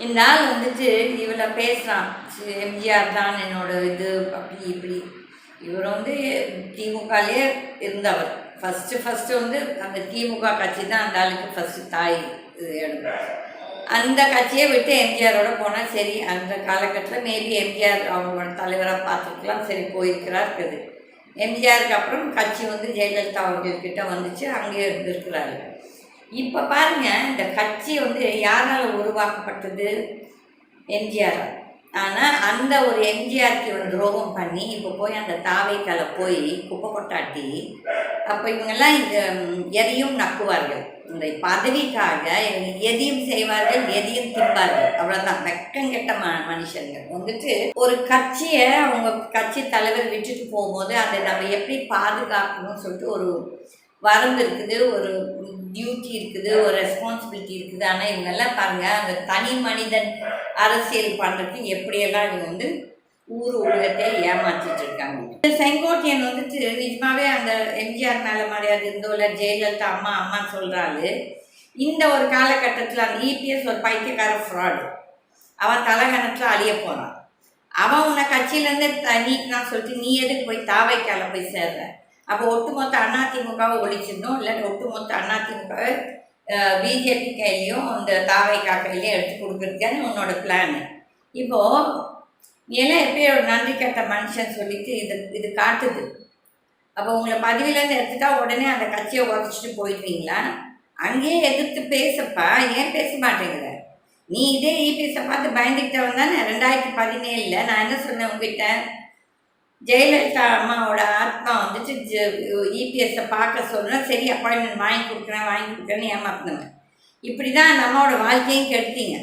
இந்த ஆள் வந்துட்டு இவளை பேசுகிறான், எம்ஜிஆர் தான் என்னோட இது அப்படி இப்படி. இவர் வந்து திமுகலே இருந்தவர். ஃபஸ்ட்டு வந்து அந்த திமுக கட்சி தான் அந்த ஆளுக்கு ஃபஸ்ட்டு தாய் இடம். அந்த கட்சியை விட்டு எம்ஜிஆரோட போனால் சரி, அந்த காலகட்டத்தில் மேபி எம்ஜிஆர் அவங்களோட தலைவராக பார்த்துக்கலாம், சரி போயிருக்கிறார் இருக்குது. எம்ஜிஆருக்கு அப்புறம் கட்சி வந்து ஜெயலலிதா அவர்கள்கிட்ட வந்துச்சு, அங்கேயே இருந்திருக்கிறாரு. இப்போ பாருங்கள், இந்த கட்சி வந்து யாரால் உருவாக்கப்பட்டது? எம்ஜிஆர். ஆனால் அந்த ஒரு எம்ஜிஆருக்கு இவன் துரோகம் பண்ணி இப்போ போய் அந்த தாவைக்கால போய் குப்பை கொட்டாட்டி, அப்போ இவங்கெல்லாம் இந்த எதையும் நக்குவார்கள். இந்த பதவிக்காக இவங்க எதையும் செய்வார்கள், எதையும் திம்பார்கள். அவ்வளோதான். வெக்கங்கெட்ட மனுஷங்க வந்துட்டு ஒரு கட்சியை அவங்க கட்சி தலைவர் விட்டுட்டு போகும்போது அதை நம்ம எப்படி பாதுகாக்கணும்னு சொல்லிட்டு ஒரு வரம்பு இருக்குது, ஒரு டியூட்டி இருக்குது, ஒரு ரெஸ்பான்சிபிலிட்டி இருக்குது. ஆனால் இவங்கெல்லாம் பாருங்கள், அந்த தனி மனிதன் அரசியல் பண்ணுறதுக்கு எப்படியெல்லாம் இவங்க வந்து ஊர் உலகத்தை ஏமாற்றிட்டு இருக்காங்க. செங்கோட்டையன் வந்துட்டு நிஜமாவே அந்த எம்ஜிஆர் மேலே மரியாதை இருந்தோ இல்லை ஜெயலலிதா அம்மா சொல்கிறாரு. இந்த ஒரு காலகட்டத்தில் அந்த இபிஎஸ் ஒரு பைத்தியக்கார ஃப்ராடு. அவன் தலைகணத்தில் அழிய போனான். அவன் உன்னை கட்சியிலேருந்து நீக்கினான்னு சொல்லிட்டு நீ எதுக்கு போய் தாவைக்கால போய் சேர்ற? அப்போ ஒட்டுமொத்த அதிமுகவை ஒழிச்சிடணும், இல்லாட்டி ஒட்டுமொத்த அதிமுகவை பிஜேபி கையிலையும் இந்த தாவைக்கா கையிலையும் எடுத்து கொடுக்குறதுக்கான உன்னோட பிளான். இப்போது நீ எல்லாம் எப்பயும் ஒரு நன்றி கட்ட மனுஷன் சொல்லிட்டு இது காட்டுது. அப்போ உங்களை பதவியிலேருந்து எடுத்துட்டா உடனே அந்த கட்சியை உதச்சிட்டு போயிடுவீங்களா? அங்கேயே எதிர்த்து பேசப்பா, ஏன் பேச மாட்டேங்கிற? நீ இதே இபிஎஸை பார்த்து பயந்துக்கிட்டவன் தானே. 2017 நான் என்ன சொன்னேன் உங்ககிட்ட? ஜெயலலிதா அம்மாவோட ஆத்மா வந்துட்டு இபிஎஸை பார்க்க சொல்கிறேன், சரி அப்பாயின்மெண்ட் வாங்கி கொடுக்குறேன்னு ஏமாத்தினவன். இப்படி தான் நம்மளோட வாழ்க்கையும் கெடுத்தீங்க.